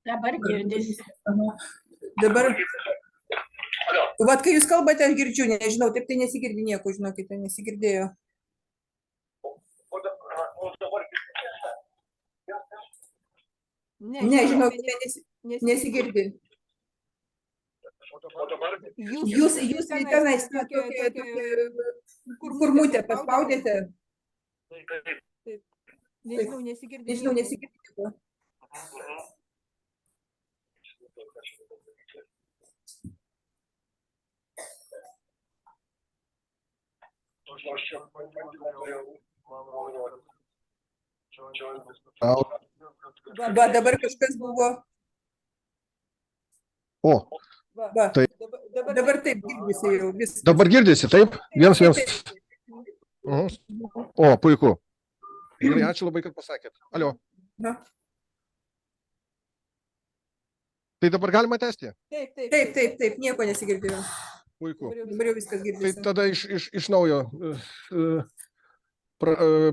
Dabar girdisi. Dabar. Vat, kai jūs kalbate, aš girdžiu, nežinau, taip tai nesigirdi nieko, žinokite, nesigirdėjo. Ne, žinokite, nesigirdi. Jūs tenais kurmutę paspaudėte? Nežinau, nesigirdi nieko. Va, dabar kažkas buvo. O, Va, tai. Dabar taip girdisi jau viskas. Dabar girdisi, taip? Viens. O, puiku. Gerai, ačiū labai, kad pasakėt. Alio. Na. Tai dabar galima tęsti? Taip, nieko nesigirdėjo. Puiku. Dabar jau viskas girdisi. Tai tada iš naujo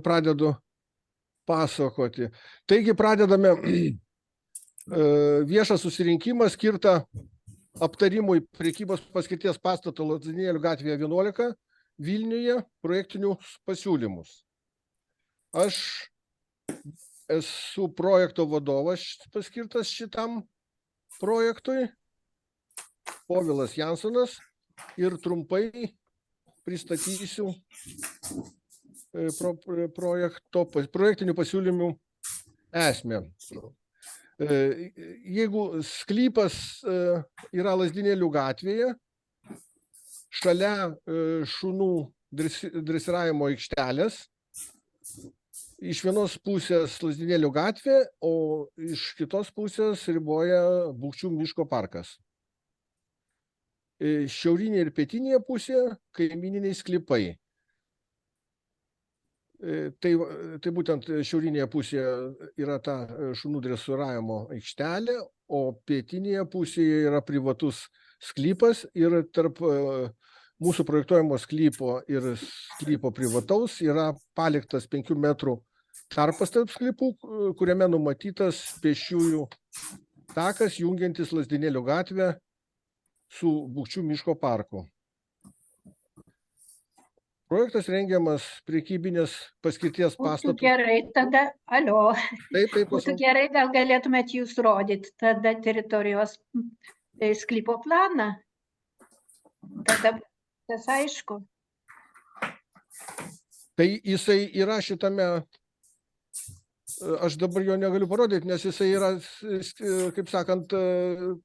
pradedu pasakoti. Taigi pradedame viešą susirinkimą skirtą aptarimui prekybos paskirties pastato Lazdynėlių gatvėje 11 Vilniuje projektinius pasiūlymus. Aš esu projekto vadovas paskirtas šitam projektui, Povilas Jansonas, ir trumpai pristatysiu projektinių pasiūlymų esmę. Jeigu sklypas yra Lazdynėlių gatvėje, šalia šunų dresiravimo aikštelės, iš vienos pusės Lazdynėlių gatvė, o iš kitos pusės riboja Bukčių miško parkas. Šiaurinė ir pietinėje pusėje kaimyniniai sklypai. Tai būtent šiaurinėje pusėje yra ta šunų dresiravimo aikštelė, o pietinėje pusėje yra privatus sklypas ir tarp mūsų projektuojamo sklypo ir sklypo privataus yra paliktas 5 metrų tarpas tarp sklypų, kuriame numatytas pėsčiųjų takas jungiantis Lazdynėlių gatvę su Bukčių miško parku. Projektas rengiamas prekybinės paskirties pastatų. Būtų gerai tada, Taip, būtų gerai, gal galėtumėt jūs rodyti tada teritorijos sklypo planą. Tada tas aišku. Tai jisai yra šitame, aš dabar jo negaliu parodyti, nes jisai yra, kaip sakant,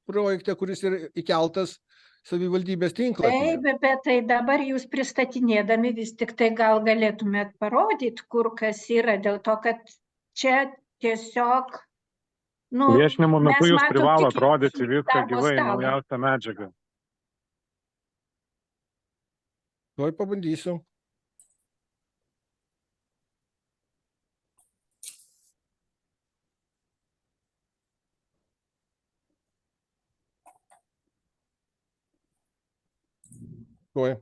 projekte, kuris yra įkeltas savivaldybės tinklapyje. Taip, bet tai dabar jūs pristatinėdami vis tik tai gal galėtumėt parodyti, kur kas yra, dėl to, kad čia tiesiog... Viešinimo metu jūs privalot rodyti viską gyvai, naujausią medžiagą. Tuoj pabandysiu. Tuoj.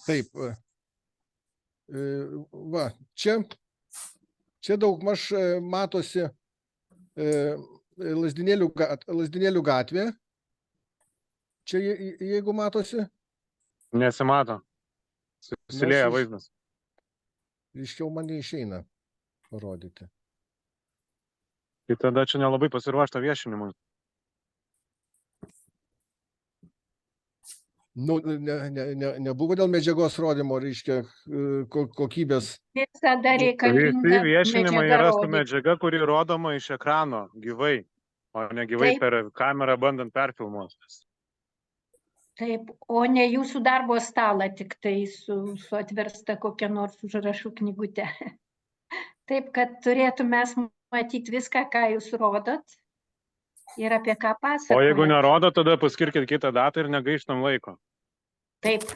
Taip, va, čia daugmaž matosi Lazdynėlių gatvė. Čia jeigu matosi. Nesimato. Susilieja vaizdas. Ryškiau man neišeina parodyti. Tai tada čia nelabai pasiruošta viešinimui. Nebuvo dėl medžiagos rodymo, reiškia, kokybės. Visada reikalinga visi viešinimai yra su medžiaga, kuri rodoma iš ekrano gyvai, o ne gyvai per kamerą bandant perfilmuoti. Taip, o ne jūsų darbo stalą tik tai su atversta kokia nors užrašų knygutė. Taip, kad turėtume matyti viską, ką jūs rodot ir apie ką O jeigu pasakojat. nerodo, tada paskirkit kitą datą ir negaištam laiko. Taip.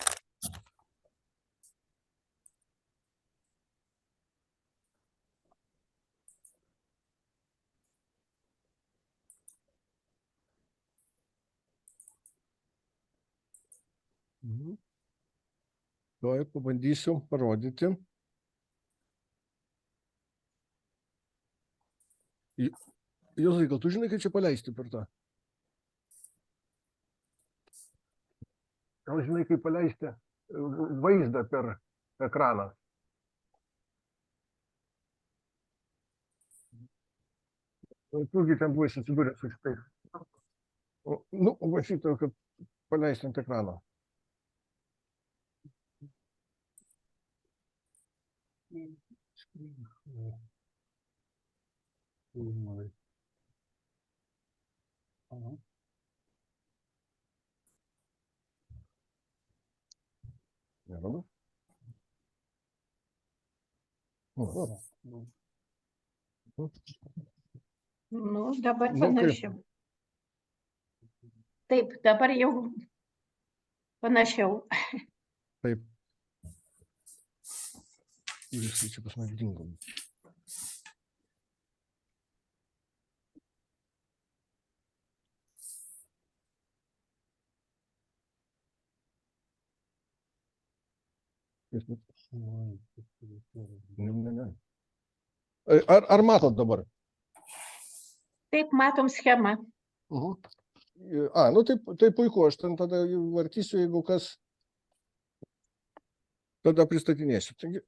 Tuoj pabandysiu parodyti. Juozai, gal tu žinai, kaip čia paleisti per tą? Gal žinai, kaip paleisti vaizdą per ekraną? Turgi ten buvai susidūręs su šitais. Nu, va šitą, kad paleisti ant ekrano. Nerodo? Nu, dabar Nu, kaip? panašiau. Taip, dabar jau panašiau. Taip. Visai čia pas mane dingo. Ne. Ar matot dabar? Taip, matom schemą. Nu tai puiku, aš ten tada vartysiu, jeigu kas, tada pristatinėsiu. Taigi,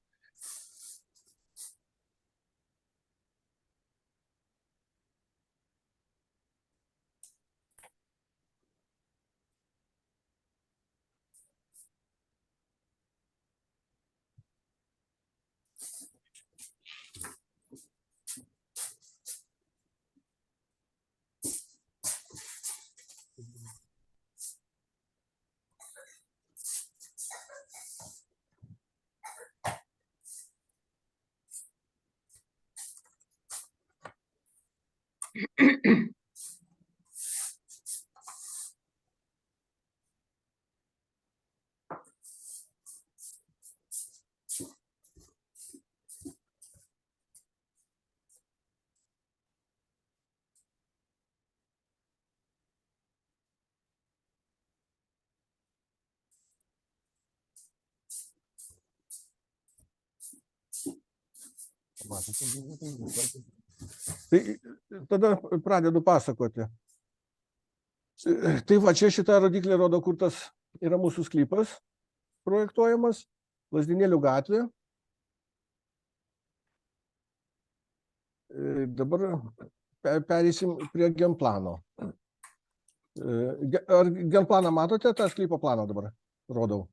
tai tada pradedu pasakoti. Tai va, čia šita rodiklė rodo, kur tas yra mūsų sklypas projektuojamas, Lazdynėlių gatvė. Dabar pereisim prie genplano. Ar genplaną matote, tą sklypo planą dabar rodau?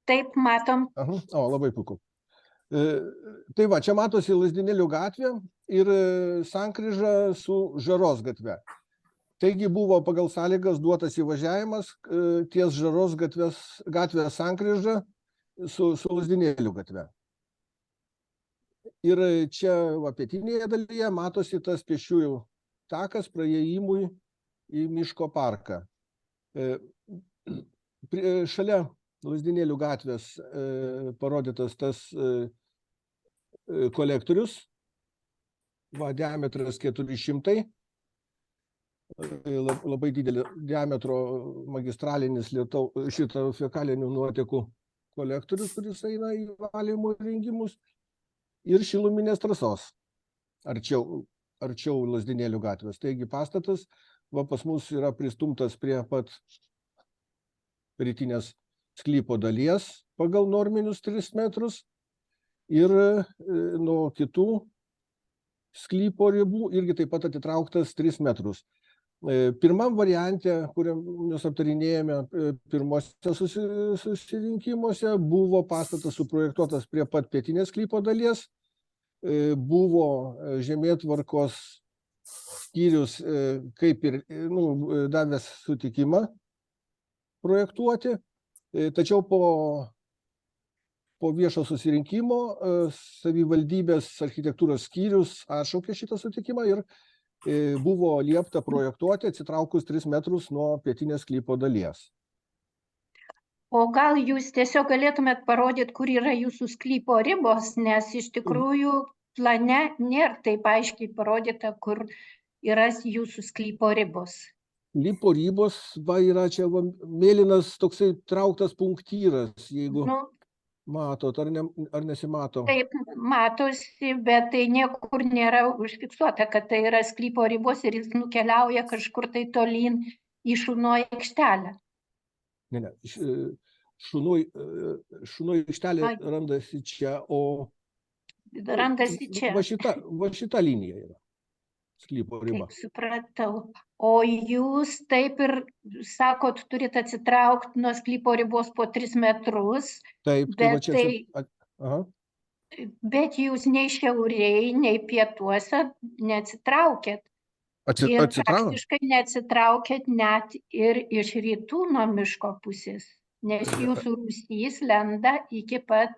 Taip, matom. O, labai puiku. Tai va, čia matosi Lazdynėlių gatvė ir sankryža su Žaros gatve. Taigi buvo pagal sąlygas duotas įvažiavimas ties Žaros gatvės sankryža su Lazdynėlių gatve. Ir čia pietinėje dalyje matosi tas pėsčiųjų takas praėjimui į miško parką. Šalia Lazdynėlių gatvės parodytas tas kolektorius, diametras 400, labai didelį diametro magistralinis šito fekalinių nuotekų kolektorius, kuris eina į valymo įrengimus, ir šiluminės trasos arčiau Lazdynėlių gatvės. Taigi pastatas pas mus yra pristumtas prie pat rytinės sklypo dalies pagal norminius 3 metrus ir nuo kitų sklypo ribų irgi taip pat atitrauktas 3 metrus. Pirmam variante, kuriam mes aptarinėjame pirmosios susirinkimuose, buvo pastatas suprojektuotas prie pat pietinės sklypo dalies, buvo žemėtvarkos skyrius kaip ir davęs sutikimą projektuoti, tačiau po po viešo susirinkimo savivaldybės architektūros skyrius atšaukė šitą sutikimą ir buvo liepta projektuoti atsitraukus 3 metrus nuo pietinės sklypo dalies. O gal jūs tiesiog galėtumėt parodyti, kur yra jūsų sklypo ribos, nes iš tikrųjų plane nėra taip aiškiai parodyta, kur yra jūsų sklypo ribos. Sklypo ribos, va, yra čia va, mėlynas toksai trauktas punktyras, jeigu matot, ar nesimato. Taip, matosi, bet tai niekur nėra užfiksuota, kad tai yra sklypo ribos ir jis nukeliauja kažkur tai tolyn į šunų aikštelę. Ne, šunų aikštelė randasi čia, o Randasi čia. va šita linija yra sklypo riba. Taip, supratau. O jūs taip ir sakot, turite atsitraukti nuo sklypo ribos po 3 metrus, Taip, bet jūs nei šiauriai, nei pietuose neatsitraukėt. Ir praktiškai neatsitraukėt net ir iš rytų nuo miško pusės, nes jūsų rūsys lenda iki pat,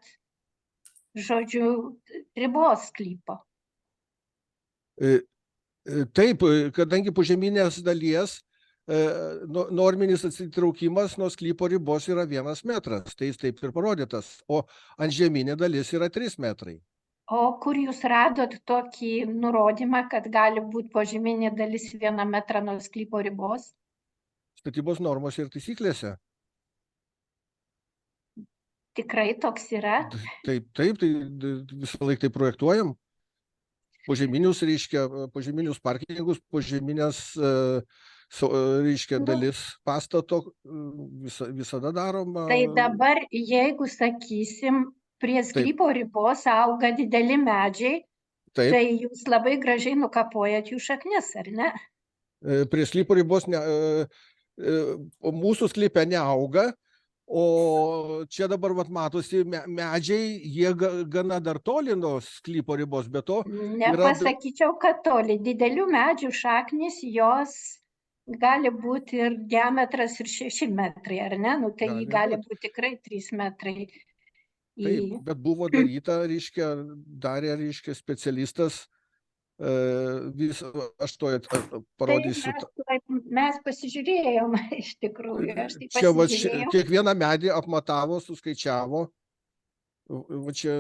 žodžiu, ribos sklypo. Taip, kadangi požeminės dalies norminis atsitraukimas nuo sklypo ribos yra 1 metras, tai jis taip ir parodytas, o antžeminė dalis yra 3 metrai. O kur jūs radot tokį nurodymą, kad gali būti požeminė dalis 1 metrą nuo sklypo ribos? Statybos normose ir taisyklėse. Tikrai toks yra? Taip, tai visą laiką tai projektuojam. Požeminius, reiškia, požeminius parkingus, požeminės, reiškia, dalis pastato visada daroma. Tai dabar, jeigu sakysim, prie sklypo ribos auga dideli medžiai, tai jūs labai gražiai nukapojat jų šaknis, ar ne? Prie sklypo ribos mūsų sklype neauga, o čia dabar matosi medžiai, jie gana dar toli nuo sklypo ribos, bet to... Nepasakyčiau, kad toli. Didelių medžių šaknis, jos gali būti ir diametras ir 6 metrai, ar ne? Nu, tai gali būti tikrai 3 metrai. Taip, bet buvo daryta, reiškia, darė specialistas, aš to parodysiu. Mes pasižiūrėjom, iš tikrųjų, aš tai čia pasižiūrėjau. Kiekvieną medį apmatavo, suskaičiavo, čia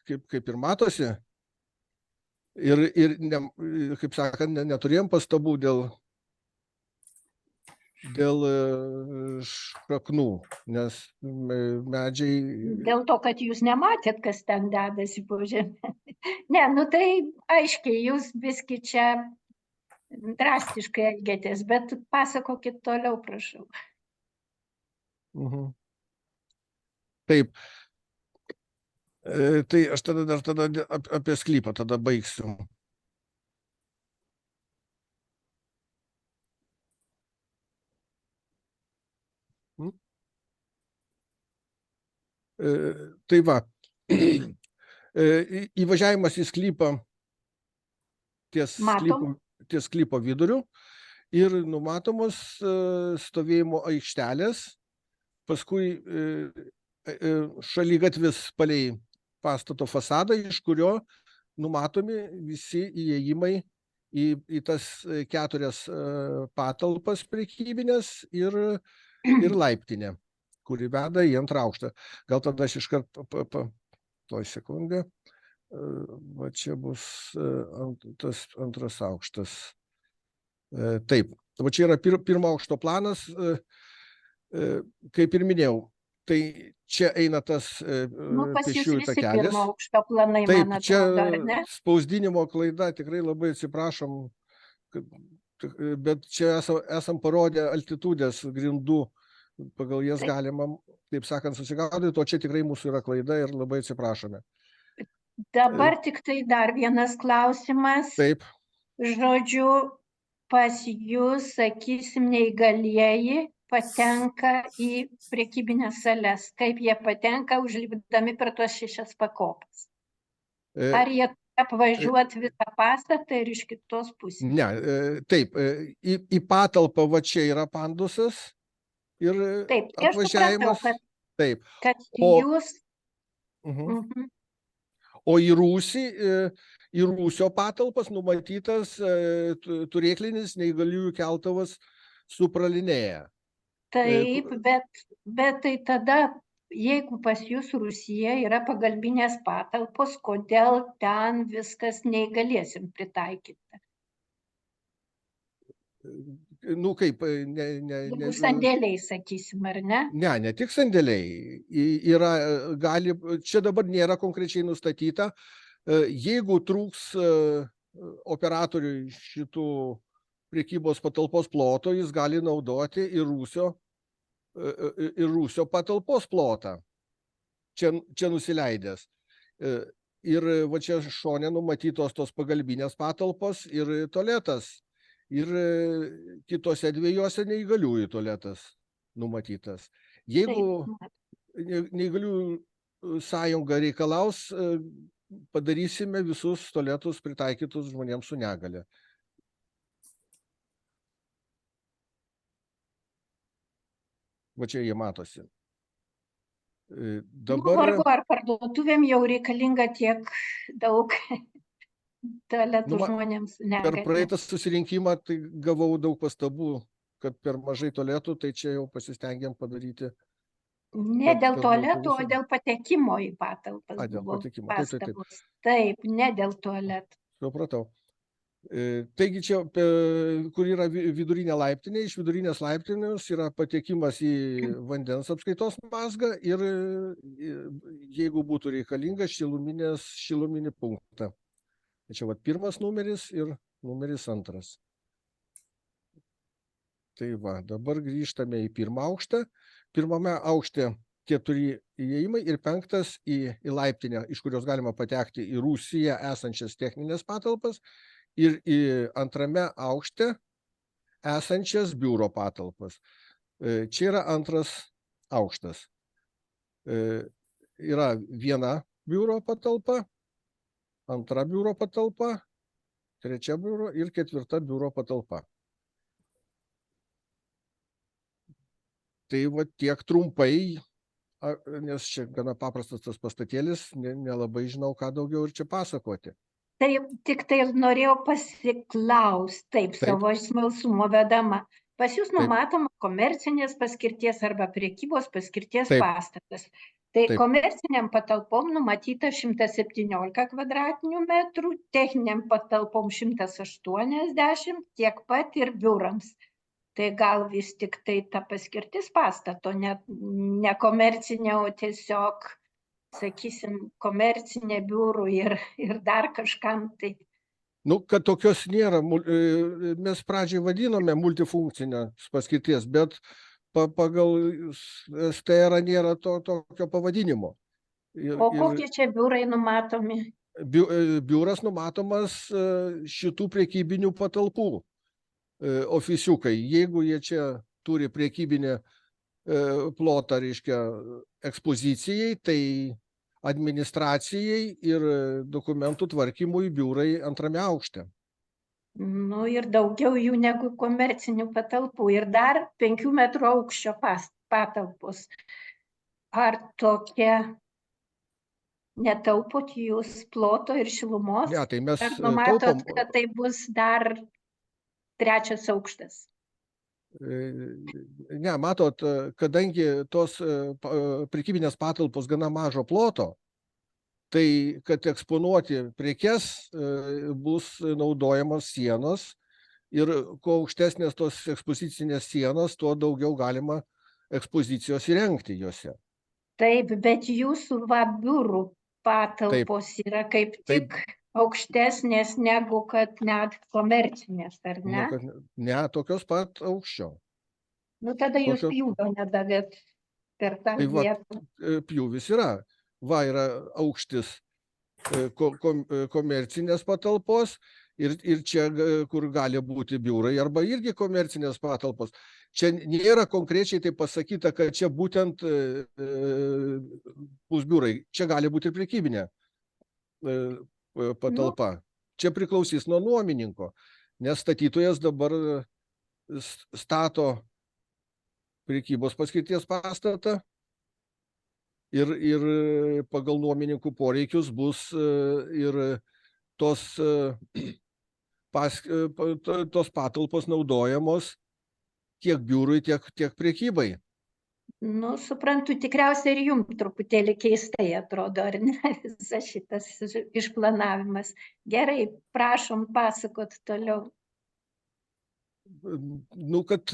kaip ir matosi, ir kaip sakant, neturėjom pastabų dėl šaknų, nes medžiai... Dėl to, kad jūs nematėt, kas ten dedasi po žemę. Ne, nu tai aiškiai, jūs biski čia drastiškai elgėtės, bet pasakokit toliau, prašau. Taip. Tai aš tada apie sklypą tada baigsiu. Tai va, įvažiavimas į sklypą ties sklypo viduriu ir numatomos stovėjimo aikštelės, paskui šaligatvis palei pastato fasadą, iš kurio numatomi visi įėjimai į tas 4 patalpas prekybinės ir laiptinę, kuri veda į 2 aukštą. Gal tada aš iškart, toj sekundę, va čia bus tas 2 aukštas. Taip, va čia yra 1 aukšto planas, kaip ir minėjau, tai čia eina tas pėsčiųjų takelis. Taip, čia spausdinimo klaida, tikrai labai atsiprašom, bet čia esam parodę altitudės grindų, pagal jas galima, taip sakant, susigaudyti, o čia tikrai mūsų yra klaida ir labai atsiprašome. Dabar tik tai dar vienas klausimas. Taip. Žodžiu, pas jūs, sakysim, neįgalieji patenka į prekybinės sales. Kaip jie patenka, užlipdami per tuos 6 pakopas? Ar jie apvažiuoti visą pastatą ir iš kitos pusės? Ne, taip, į patalpą va čia yra pandusas. Ir taip, aš supratau, kad jūs O į Rūsio patalpas numatytas turėklinis neįgaliųjų keltuvas su pralinėja. Taip, bet tai tada, jeigu pas jūs Rusija yra pagalbinės patalpos, kodėl ten viskas neįgaliesim pritaikyta? Nu kaip, Sandėliai, sakysim, ar ne? Ne tik sandėliai. Čia dabar nėra konkrečiai nustatyta. Jeigu trūks operatoriui šitų prekybos patalpos ploto, jis gali naudoti ir Rūsio patalpos plotą. Čia nusileidęs. Ir va čia šone numatytos tos pagalbinės patalpos ir tualetas. Ir kitose dviejose neįgaliųjų tualetas numatytas. Jeigu neįgaliųjų sąjunga reikalaus, padarysime visus tualetus pritaikytus žmonėms su negalia. Va čia jie matosi. Vargu ar parduotuvėm jau reikalinga tiek daug tualetų žmonėms su negalia. Per praeitą susirinkimą tai gavau daug pastabų, kad per mažai tualetų, tai čia jau pasistengėm padaryti. Ne dėl tualetų, o dėl patekimo į patalpas. Dėl patekimo. Taip, ne dėl tualetų. Supratau. Taigi čia, kur yra vidurinė laiptinė, iš vidurinės laiptinės yra patekimas į vandens apskaitos mazgą ir jeigu būtų reikalinga šiluminį punktą. Čia vat pirmas numeris ir numeris 2. Tai va, dabar grįžtame į pirmą aukštą. Pirmame aukšte 4 įėjimai ir 5 į laiptinę, iš kurios galima patekti į Rūsyje esančias techninės patalpas ir į 2 aukšte esančias biuro patalpas. Čia yra 2 aukštas. Yra 1 biuro patalpa, 2 biuro patalpa, 3 biuro ir 4 biuro patalpa. Tai va tiek trumpai, nes čia gana paprastas tas pastatėlis, nelabai žinau, ką daugiau ir čia pasakoti. Taip, tik tai norėjau pasiklausti, savo smalsumo vedama. Pas jūs numatoma komercinės paskirties arba prekybos paskirties pastatas. Tai komerciniam patalpom numatyta 117 kvadratinių metrų, techniniam patalpom 180, tiek pat ir biurams. Tai gal vis tik tai ta paskirtis pastato, ne komercinė, o tiesiog, sakysim, komercinė biurų ir dar kažkam tai. Nu, kad tokios nėra, mes pradžiai vadinome multifunkcinės paskirties, bet pagal STR nėra tokio pavadinimo. O kokie čia biurai numatomi? Biuras numatomas šitų prekybinių patalpų ofisiukai. Jeigu jie čia turi prekybinę plotą, reiškia, ekspozicijai, tai administracijai ir dokumentų tvarkymui biurai 2 aukšte. Nu ir daugiau jų negu komercinių patalpų. Ir dar 5 metrų aukščio patalpos. Ar tokia netaupot jūs ploto ir šilumos? Ne, tai mes ar numatot, kad tai bus dar 3 aukštas? Ne, matot, kadangi tos prekybinės patalpos gana mažo ploto, tai kad eksponuoti prekes bus naudojamos sienos ir kuo aukštesnės tos ekspozicinės sienos, tuo daugiau galima ekspozicijos įrengti juose. Taip, bet jūsų biurų patalpos yra kaip tik aukštesnės negu kad net komercinės, ar ne? Ne, tokios pat aukščio. Nu, tada jūs pjūvio nedavėt per tą vietą. Pjūvis yra. Va, yra aukštis komercinės patalpos ir čia, kur gali būti biurai, arba irgi komercinės patalpos. Čia nėra konkrečiai tai pasakyta, kad čia būtent bus biurai. Čia gali būti ir prekybinė patalpa. Čia priklausys nuo nuomininko, nes statytojas dabar stato prekybos paskirties pastatą ir pagal nuomininkų poreikius bus ir tos patalpos naudojamos tiek biurui, tiek prekybai. Nu, suprantu, tikriausiai ir jums truputėlį keistai atrodo, ar ne, visas šitas išplanavimas. Gerai, prašom pasakot toliau. Nu, kad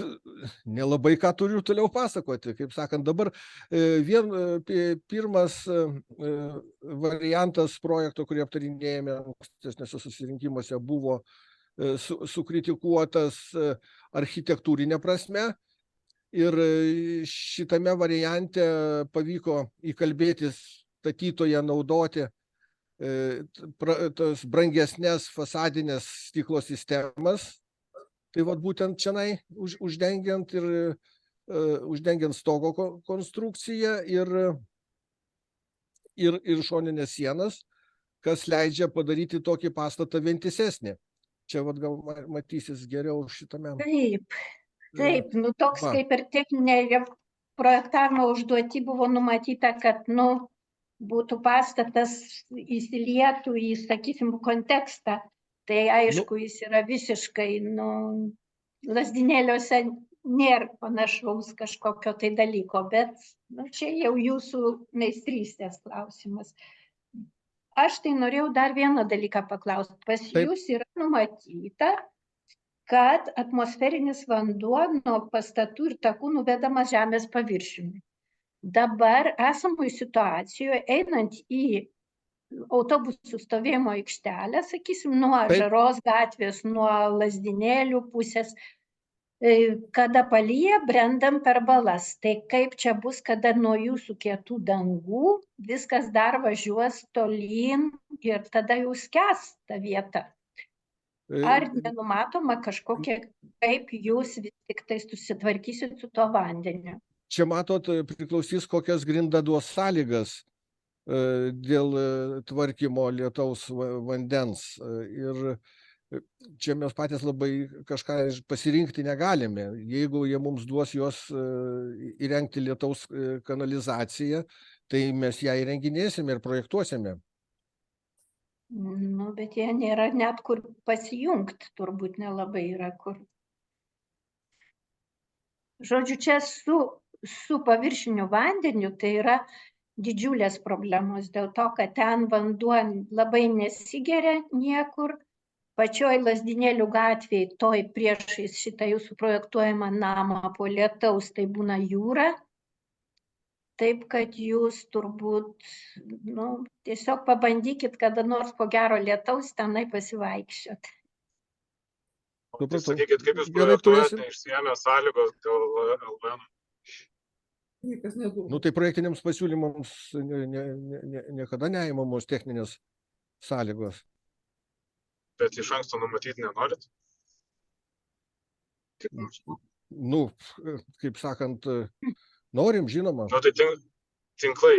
nelabai ką turiu toliau pasakoti. Kaip sakant, dabar pirmas variantas projekto, kurį aptarinėjame ankstesniuose susirinkimuose, buvo sukritikuotas architektūrinė prasme. Ir šitame variante pavyko įkalbėti statytoją naudoti tas brangesnės fasadinės stiklo sistemas. Tai vat būtent čionai uždengiant stogo konstrukciją ir šoninės sienas, kas leidžia padaryti tokį pastatą vientisesnį. Čia vat gal matysis geriau šitame. Taip, nu toks kaip ir techninė projektavimo užduotį buvo numatyta, kad būtų pastatas įsilietų į, sakysim, kontekstą. Tai aišku, jis yra visiškai, Lazdynėliuose nėra panašaus kažkokio tai dalyko, bet čia jau jūsų meistrystės klausimas. Aš tai norėjau dar vieną dalyką paklausti. Pas jūs yra numatyta, kad atmosferinis vanduo nuo pastatų ir takų nuvedamas žemės paviršiumi. Dabar esamoj situacijoje, einant į autobusų stovėjimo aikštelę, sakysim, nuo Žaros gatvės, nuo Lazdynėlių pusės, kada palyja, brendam per balas. Tai kaip čia bus, kada nuo jūsų kietų dangų viskas dar važiuos tolyn ir tada jau skęs ta vieta? Ar nenumatoma kažkokia, kaip jūs vis tik tai susitvarkysit su to vandeniu? Čia matot, priklausys, kokias grinda duos sąlygas dėl tvarkymo lietaus vandens. Ir čia mes patys labai kažką pasirinkti negalime. Jeigu jie mums duos juos įrengti lietaus kanalizaciją, tai mes ją įrenginėsime ir projektuosime. Bet jie nėra net kur pasijungti, turbūt nelabai yra kur. Žodžiu, čia su paviršiniu vandeniu tai yra didžiulės problemos dėl to, kad ten vanduo labai nesigeria niekur. Pačioj Lazdynėlių gatvėj, toj priešais šitą jūsų projektuojamą namą po lietaus, tai būna jūra. Taip, kad jūs turbūt, tiesiog pabandykit kada nors po gero lietaus tenai pasivaikščiot. Tai sakykit, kaip jūs projektuojate išsiėmę sąlygos dėl LVN? Tai projektiniams pasiūlymams niekada neįmamos techninės sąlygos. Bet iš anksto numatyti nenorit? Kaip sakant, norim, žinoma. Tai tinklai